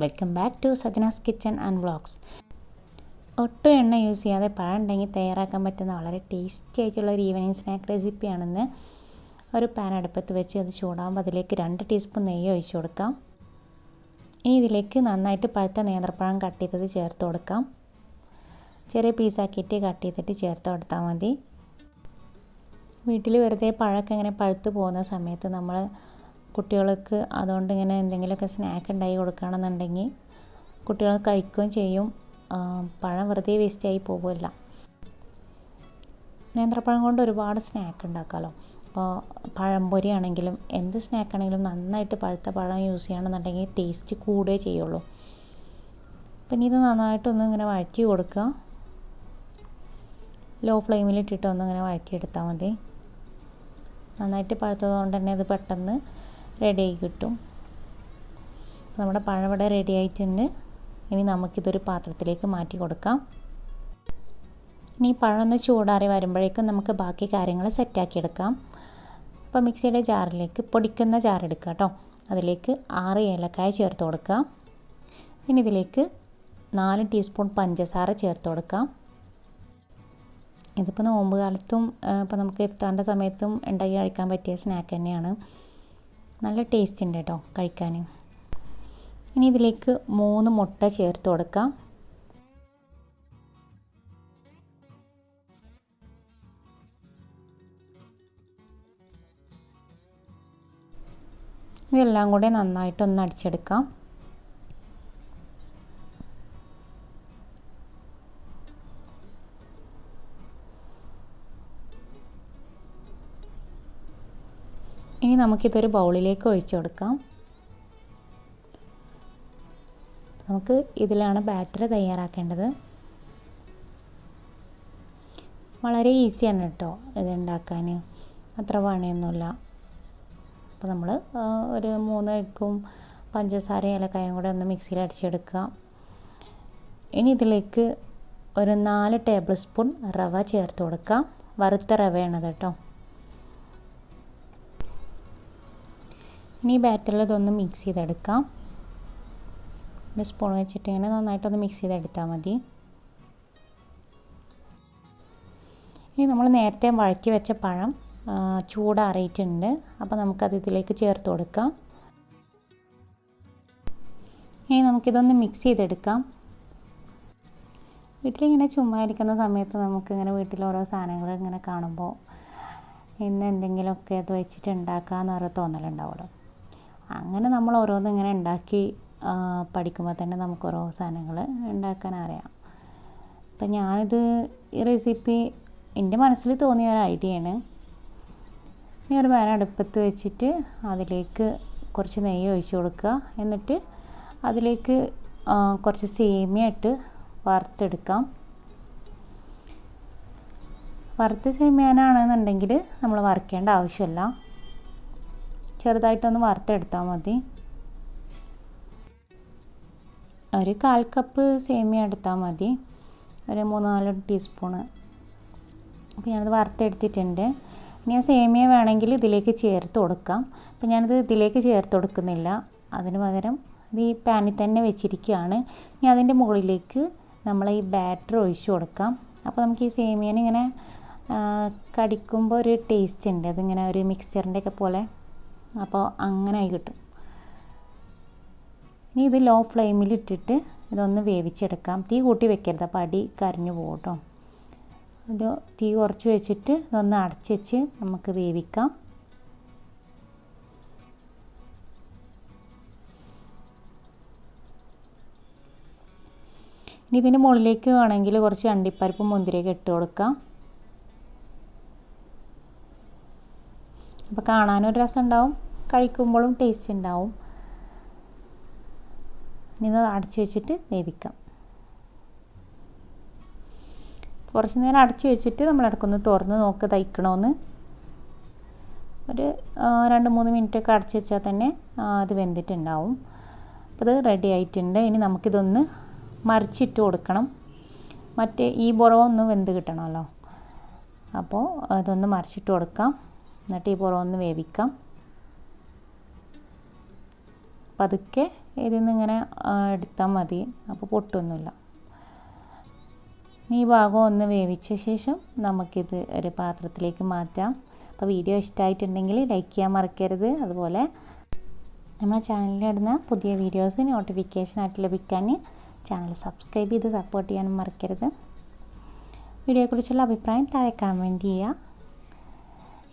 Welcome back to Sajana's kitchen and vlogs. ഒട്ടും എണ്ണ use ചെയ്യാതെ പഴം ഉണ്ടെങ്കിൽ തയ്യാറാക്കാൻ പറ്റുന്ന വളരെ ടേസ്റ്റി ആയിട്ടുള്ള ഒരു ഈവനിങ് സ്നാക്ക് റെസിപ്പിയാണെന്ന്. ഒരു പാൻ അടുപ്പത്ത് വെച്ച് അത് ചൂടാകുമ്പോൾ അതിലേക്ക് 2 ടീസ്പൂൺ നെയ്യ് ഒഴിച്ചു കൊടുക്കാം. ഇനി ഇതിലേക്ക് നന്നായിട്ട് പഴുത്ത നേന്ത്രപ്പഴം കട്ട് ചെയ്തത് ചേർത്ത് കൊടുക്കാം. ചെറിയ പീസാക്കിയിട്ട് കട്ട് ചെയ്തിട്ട് ചേർത്ത് കൊടുത്താൽ മതി. വീട്ടിൽ വെറുതെ പഴമൊക്കെ ഇങ്ങനെ പഴുത്ത് പോകുന്ന സമയത്ത് നമ്മൾ കുട്ടികൾക്ക് അതുകൊണ്ട് ഇങ്ങനെ എന്തെങ്കിലുമൊക്കെ സ്നാക്ക് ഉണ്ടാക്കി കൊടുക്കുകയാണെന്നുണ്ടെങ്കിൽ കുട്ടികൾ കഴിക്കുകയും ചെയ്യും. പഴം വെറുതെ വേസ്റ്റായി പോകില്ല. നേന്ത്രപ്പഴം കൊണ്ട് ഒരുപാട് സ്നാക്ക് ഉണ്ടാക്കാമല്ലോ. അപ്പോൾ പഴംപൊരി ആണെങ്കിലും എന്ത് സ്നാക്ക് ആണെങ്കിലും നന്നായിട്ട് പഴുത്ത പഴം യൂസ് ചെയ്യണമെന്നുണ്ടെങ്കിൽ ടേസ്റ്റ് കൂടുകയേ ചെയ്യുള്ളൂ. പിന്നെ ഇത് നന്നായിട്ടൊന്ന് ഇങ്ങനെ വഴറ്റി കൊടുക്കുക. ലോ ഫ്ലെയിമിലിട്ടിട്ട് ഒന്നിങ്ങനെ വഴറ്റിയെടുത്താൽ മതി. നന്നായിട്ട് പഴുത്തത് കൊണ്ട് തന്നെ അത് പെട്ടെന്ന് റെഡിയായി കിട്ടും. നമ്മുടെ പഴം ഇവിടെ റെഡി ആയിട്ടുണ്ട്. ഇനി നമുക്കിതൊരു പാത്രത്തിലേക്ക് മാറ്റി കൊടുക്കാം. ഇനി പഴം ഒന്ന് ചൂടാറി വരുമ്പോഴേക്കും നമുക്ക് ബാക്കി കാര്യങ്ങൾ സെറ്റാക്കിയെടുക്കാം. അപ്പോൾ മിക്സിയുടെ ജാറിലേക്ക് പൊടിക്കുന്ന ജാർ എടുക്കുക കേട്ടോ. അതിലേക്ക് 6 ഏലക്കായ ചേർത്ത് കൊടുക്കാം. ഇനി ഇതിലേക്ക് 4 ടീസ്പൂൺ പഞ്ചസാര ചേർത്ത് കൊടുക്കാം. ഇതിപ്പോൾ നോമ്പ് കാലത്തും ഇപ്പോൾ നമുക്ക് ഇഫ്താറിൻ്റെ സമയത്തും ഉണ്ടാക്കി കഴിക്കാൻ പറ്റിയ സ്നാക്ക് തന്നെയാണ്. നല്ല ടേസ്റ്റ് ഉണ്ട് കേട്ടോ കഴിക്കാൻ. ഇനി ഇതിലേക്ക് 3 മുട്ട ചേർത്ത് കൊടുക്കാം. ഇതെല്ലാം കൂടെ നന്നായിട്ടൊന്ന് അടിച്ചെടുക്കാം. ഇനി നമുക്കിതൊരു ബൗളിലേക്ക് ഒഴിച്ചു കൊടുക്കാം. നമുക്ക് ഇതിലാണ് ബാറ്റർ തയ്യാറാക്കേണ്ടത്. വളരെ ഈസിയാണ് കേട്ടോ ഇത് ഉണ്ടാക്കാൻ, അത്ര പണിയൊന്നുമില്ല. അപ്പോൾ നമ്മൾ ഒരു 3 എഗ്ഗും പഞ്ചസാരയും ഏലക്കായും കൂടെ ഒന്ന് മിക്സിയിൽ അടിച്ചെടുക്കുക. ഇനി ഇതിലേക്ക് ഒരു 4 ടേബിൾ സ്പൂൺ റവ ചേർത്ത് കൊടുക്കാം. വറുത്ത റവയാണത് കേട്ടോ. ഇനി ബാറ്ററിൽ ഇതൊന്ന് മിക്സ് ചെയ്തെടുക്കാം. ഒരു സ്പൂൺ വെച്ചിട്ട് ഇങ്ങനെ നന്നായിട്ടൊന്ന് മിക്സ് ചെയ്തെടുത്താൽ മതി. ഇനി നമ്മൾ നേരത്തെ വഴറ്റി വെച്ച പഴം ചൂടാറിയിട്ടുണ്ട്. അപ്പോൾ നമുക്കത് ഇതിലേക്ക് ചേർത്ത് കൊടുക്കാം. ഇനി നമുക്കിതൊന്ന് മിക്സ് ചെയ്തെടുക്കാം. വീട്ടിലിങ്ങനെ ചുമ്മാ ഇരിക്കുന്ന സമയത്ത് നമുക്കിങ്ങനെ വീട്ടിൽ ഓരോ സാധനങ്ങൾ ഇങ്ങനെ കാണുമ്പോൾ ഇന്ന് എന്തെങ്കിലുമൊക്കെ അത് വെച്ചിട്ട് ഉണ്ടാക്കാമെന്ന് ഓരോ തോന്നലുണ്ടാവുമല്ലോ. അങ്ങനെ നമ്മൾ ഓരോന്നും ഇങ്ങനെ ഉണ്ടാക്കി പഠിക്കുമ്പോൾ തന്നെ നമുക്ക് ഓരോ സാധനങ്ങൾ ഉണ്ടാക്കാൻ അറിയാം. അപ്പം ഞാനിത് ഈ റെസിപ്പി എൻ്റെ മനസ്സിൽ തോന്നിയ ഒരു ഐഡിയയാണ്. ഇനി ഒരു പാൻ അടുപ്പത്ത് വെച്ചിട്ട് അതിലേക്ക് കുറച്ച് നെയ്യ് ഒഴിച്ച് കൊടുക്കുക. എന്നിട്ട് അതിലേക്ക് കുറച്ച് സേമിയ ഇട്ട് വറുത്തെടുക്കാം. വറുത്ത സേമിയാനാണെന്നുണ്ടെങ്കിൽ നമ്മൾ വറുക്കേണ്ട ആവശ്യമില്ല. ചെറുതായിട്ടൊന്ന് വറുത്തെടുത്താൽ മതി. ഒരു 1/4 കപ്പ് സേമിയ എടുത്താൽ മതി. ഒരു 3-4 ടീസ്പൂണ്. അപ്പോൾ ഞാനത് വറുത്തെടുത്തിട്ടുണ്ട്. ഇനി ആ സേമിയ വേണമെങ്കിൽ ഇതിലേക്ക് ചേർത്ത് കൊടുക്കാം. അപ്പോൾ ഞാനത് ഇതിലേക്ക് ചേർത്ത് കൊടുക്കുന്നില്ല. അതിന് പകരം ഇത് ഈ പാനിൽ തന്നെ വെച്ചിരിക്കുകയാണ്. ഇനി അതിൻ്റെ മുകളിലേക്ക് നമ്മൾ ഈ ബാറ്റർ ഒഴിച്ച് കൊടുക്കാം. അപ്പോൾ നമുക്ക് ഈ സേമിയന് ഇങ്ങനെ കടിക്കുമ്പോൾ ഒരു ടേസ്റ്റ് ഉണ്ട്. അതിങ്ങനെ ഒരു മിക്സ്ചറിൻ്റെ ഒക്കെ പോലെ. അപ്പോൾ അങ്ങനെ ആയി കിട്ടും. ഇനി ഇത് ലോ ഫ്ലെയിമിലിട്ടിട്ട് ഇതൊന്ന് വേവിച്ചെടുക്കാം. തീ കൂട്ടി വെക്കരുത്, അപ്പോൾ അടി കരിഞ്ഞു പോകും കേട്ടോ. ഇത് തീ കുറച്ച് വെച്ചിട്ട് ഇതൊന്ന് അടച്ച് വെച്ച് നമുക്ക് വേവിക്കാം. ഇനി ഇതിൻ്റെ മുകളിലേക്ക് വേണമെങ്കിൽ കുറച്ച് അണ്ടിപ്പരിപ്പും മുന്തിരിയൊക്കെ ഇട്ട് കൊടുക്കാം. അപ്പോൾ കാണാനൊരു രസം ഉണ്ടാവും, കഴിക്കുമ്പോഴും ടേസ്റ്റ് ഉണ്ടാവും. ഇത് അടച്ച് വെച്ചിട്ട് വേവിക്കാം. കുറച്ച് നേരം അടച്ച് വെച്ചിട്ട് നമ്മൾ ഇടയ്ക്കൊന്ന് തുറന്ന് നോക്കുക തയ്ക്കണമെന്ന്. ഒരു 2-3 മിനിറ്റൊക്കെ അടച്ച് വെച്ചാൽ തന്നെ അത് വെന്തിട്ടുണ്ടാവും. അപ്പോൾ ഇത് റെഡി ആയിട്ടുണ്ട്. ഇനി നമുക്കിതൊന്ന് മറിച്ചിട്ട് കൊടുക്കണം. മറ്റേ ഈ പുറമൊന്ന് വെന്ത് കിട്ടണമല്ലോ. അപ്പോൾ അതൊന്ന് മറിച്ചിട്ട് കൊടുക്കാം. എന്നിട്ട് ഈ പുറമൊന്ന് വേവിക്കാം. പതുക്കെ ഇതിൽ നിന്ന് ഇങ്ങനെ എടുത്താൽ മതി, അപ്പോൾ പൊട്ടൊന്നുമില്ല. ഈ ഭാഗം ഒന്ന് വേവിച്ച ശേഷം നമുക്കിത് ഒരു പാത്രത്തിലേക്ക് മാറ്റാം. അപ്പോൾ വീഡിയോ ഇഷ്ടമായിട്ടുണ്ടെങ്കിൽ ലൈക്ക് ചെയ്യാൻ മറക്കരുത്. അതുപോലെ നമ്മുടെ ചാനലിലിടുന്ന പുതിയ വീഡിയോസ് നോട്ടിഫിക്കേഷനായിട്ട് ലഭിക്കാൻ ചാനൽ സബ്സ്ക്രൈബ് ചെയ്ത് സപ്പോർട്ട് ചെയ്യാനും മറക്കരുത്. വീഡിയോയെക്കുറിച്ചുള്ള അഭിപ്രായം താഴെ കമൻറ്റ് ചെയ്യുക.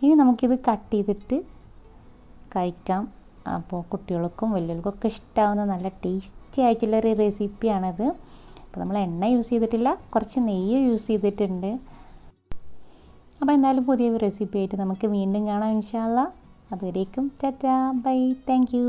ഇനി നമുക്കിത് കട്ട് ചെയ്തിട്ട് കഴിക്കാം. അപ്പോൾ കുട്ടികൾക്കും വലിയവർക്കൊക്കെ ഇഷ്ടമാവുന്ന നല്ല ടേസ്റ്റി ആയിട്ടുള്ളൊരു റെസിപ്പിയാണത്. അപ്പോൾ നമ്മൾ എണ്ണ യൂസ് ചെയ്തിട്ടില്ല, കുറച്ച് നെയ്യ് യൂസ് ചെയ്തിട്ടുണ്ട്. അപ്പോൾ എന്തായാലും പുതിയൊരു റെസിപ്പി ആയിട്ട് നമുക്ക് വീണ്ടും കാണാം ഇൻഷാ അല്ലാഹ്. അതുവരേക്കും ടാറ്റാ ബൈ, താങ്ക് യു.